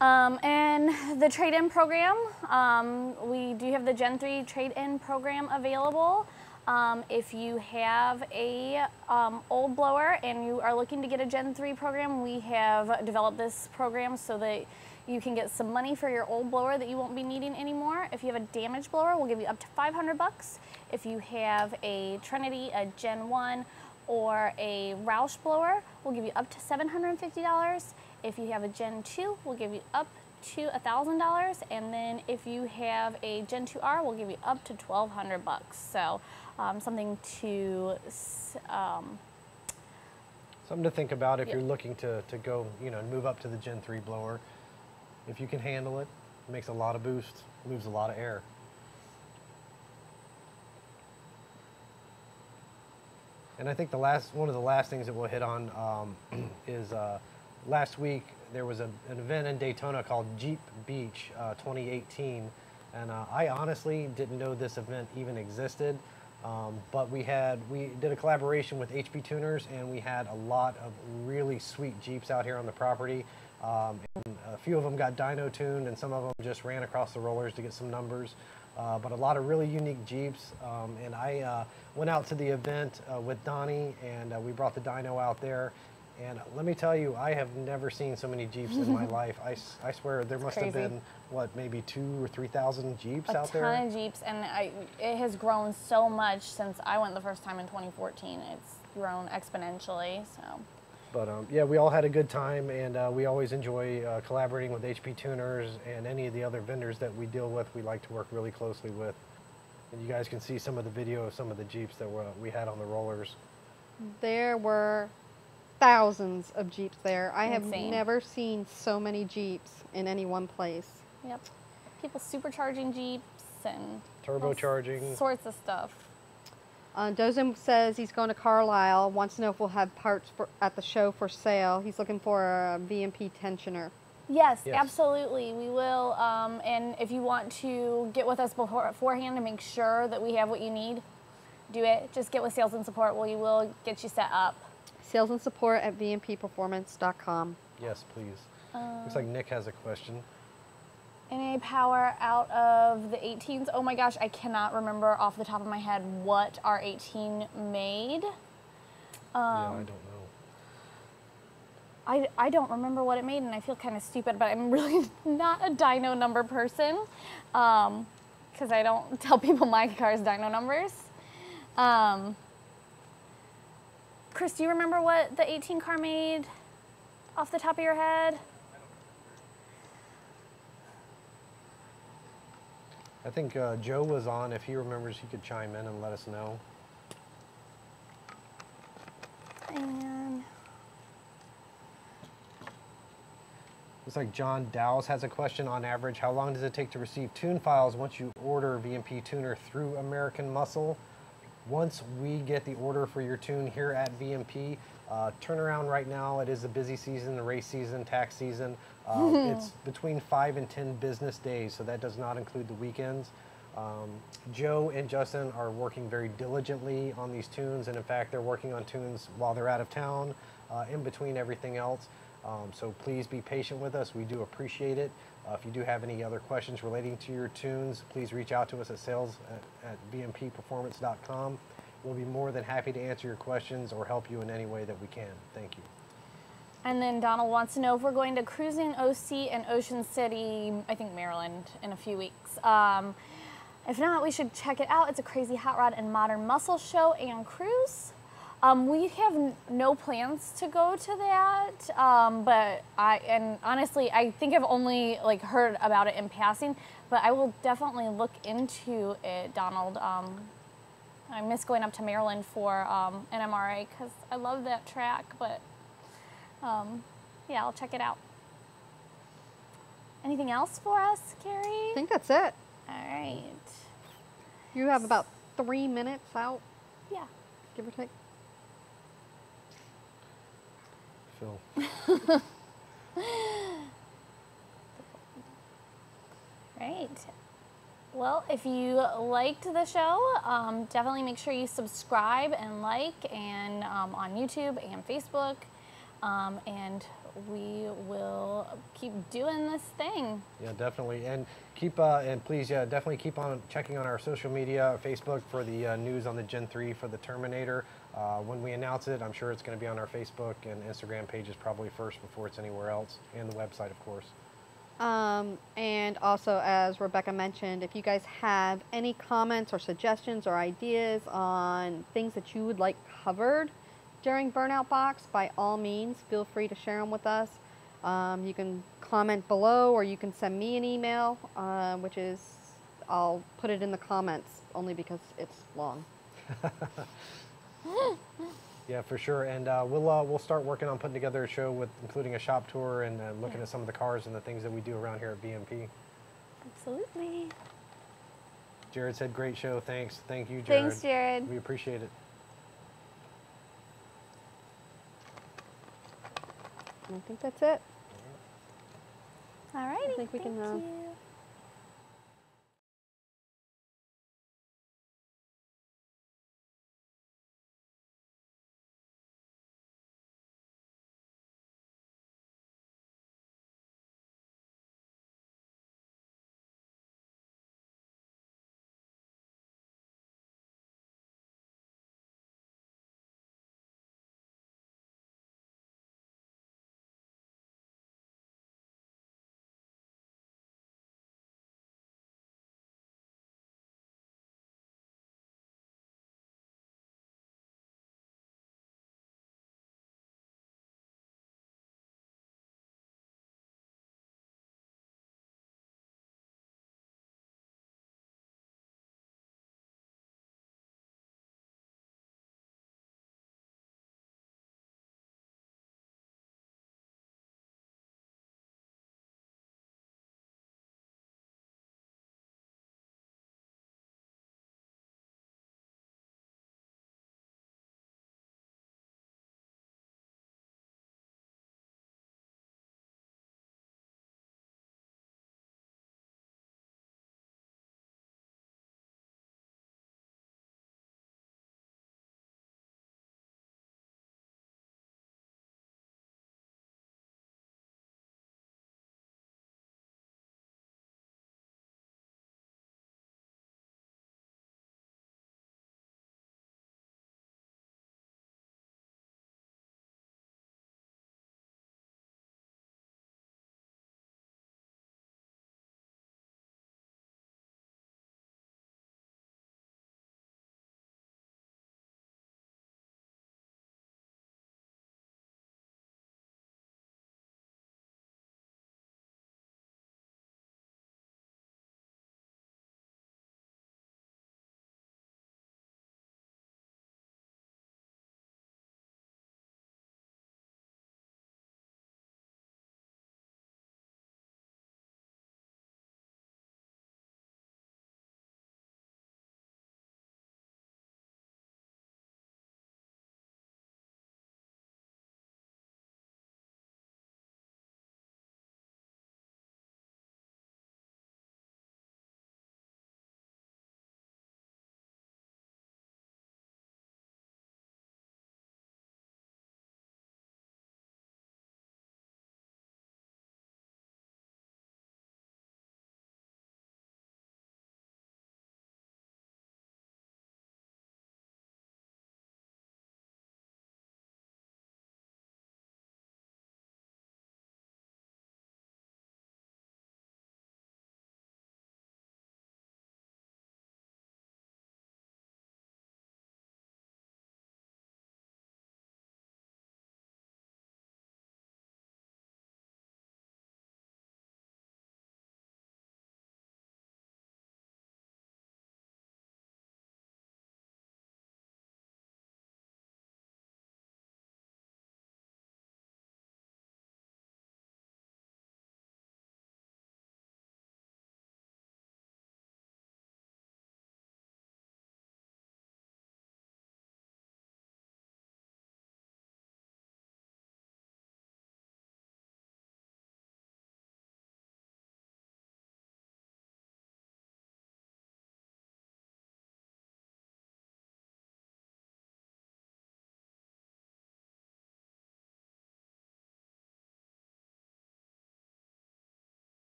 And the trade-in program, we do have the Gen3 trade-in program available. If you have a old blower and you are looking to get a Gen3 program, we have developed this program so that you can get some money for your old blower that you won't be needing anymore. If you have a damaged blower, we'll give you up to $500. If you have a Trinity, a Gen 1, or a Roush blower, we'll give you up to $750. If you have a Gen 2, we'll give you up to $1,000. And then if you have a Gen 2R, we'll give you up to $1,200. So something to something to think about if you're looking to go, move up to the Gen 3 blower. If you can handle it, it makes a lot of boost, moves a lot of air. And I think one of the last things that we'll hit on is last week there was an event in Daytona called Jeep Beach 2018, and I honestly didn't know this event even existed. But we did a collaboration with HP Tuners, and we had a lot of really sweet Jeeps out here on the property. And a few of them got dyno tuned, and some of them just ran across the rollers to get some numbers. But a lot of really unique Jeeps. And I went out to the event with Donnie, and we brought the dyno out there. And let me tell you, I have never seen so many Jeeps in my life. I swear there must have been, maybe 2,000 or 3,000 Jeeps out there? A ton of Jeeps, and it has grown so much since I went the first time in 2014. It's grown exponentially, so. But yeah, we all had a good time, and we always enjoy collaborating with HP Tuners and any of the other vendors that we deal with. We like to work really closely with. And you guys can see some of the video of some of the Jeeps that we had on the rollers. There were thousands of Jeeps there. I have never seen so many Jeeps in any one place. Yep. People supercharging Jeeps and turbocharging. All sorts of stuff. Dozin says he's going to Carlisle, wants to know if we'll have parts at the show for sale. He's looking for a VMP tensioner. Yes, absolutely. We will. And if you want to get with us beforehand to make sure that we have what you need, do it. Just get with sales and support. We will get you set up. Sales and support at vmpperformance.com. Yes, please. Looks like Nick has a question. NA power out of the 18s. Oh my gosh, I cannot remember off the top of my head what our 18 made. Yeah, I don't know. I don't remember what it made, and I feel kind of stupid, but I'm really not a dyno number person because I don't tell people my car's dyno numbers. Chris, do you remember what the 18 car made off the top of your head? I think Joe was on. If he remembers, he could chime in and let us know. And looks like John Dowles has a question. On average, how long does it take to receive tune files once you order a VMP tuner through American Muscle? Once we get the order for your tune here at VMP, turnaround right now, it is the busy season, the race season, tax season. It's between 5 and 10 business days, so that does not include the weekends. Joe and Justin are working very diligently on these tunes, and in fact, they're working on tunes while they're out of town, in between everything else. So please be patient with us. We do appreciate it. If you do have any other questions relating to your tunes, please reach out to us at sales@vmpperformance.com. We'll be more than happy to answer your questions or help you in any way that we can. Thank you. And then Donald wants to know if we're going to Cruising OC in Ocean City, I think Maryland, in a few weeks. If not, we should check it out. It's a crazy hot rod and modern muscle show and cruise. We have no plans to go to that, but honestly, I think I've only like heard about it in passing. But I will definitely look into it, Donald. I miss going up to Maryland for an MRA because I love that track. But yeah, I'll check it out. Anything else for us, Carrie? I think that's it. All right. You have about 3 minutes out, Yeah. give or take. Phil. Right. Well, if you liked the show, definitely make sure you subscribe and like, and on YouTube and Facebook, and we will keep doing this thing. Yeah, definitely, and please, yeah, definitely keep on checking on our social media, Facebook for the news on the Gen 3 for the Terminator. When we announce it, I'm sure it's going to be on our Facebook and Instagram pages probably first before it's anywhere else, and the website, of course. And also, as Rebecca mentioned, if you guys have any comments or suggestions or ideas on things that you would like covered during Burnout Box, by all means, feel free to share them with us. You can comment below, or you can send me an email, which is, I'll put it in the comments only because it's long. Yeah, for sure, and we'll start working on putting together a show with including a shop tour and looking at some of the cars and the things that we do around here at BMP. Absolutely. Jared said, "Great show, thanks." Thank you, Jared. Thanks, Jared. We appreciate it. I think that's it. All right. I think we can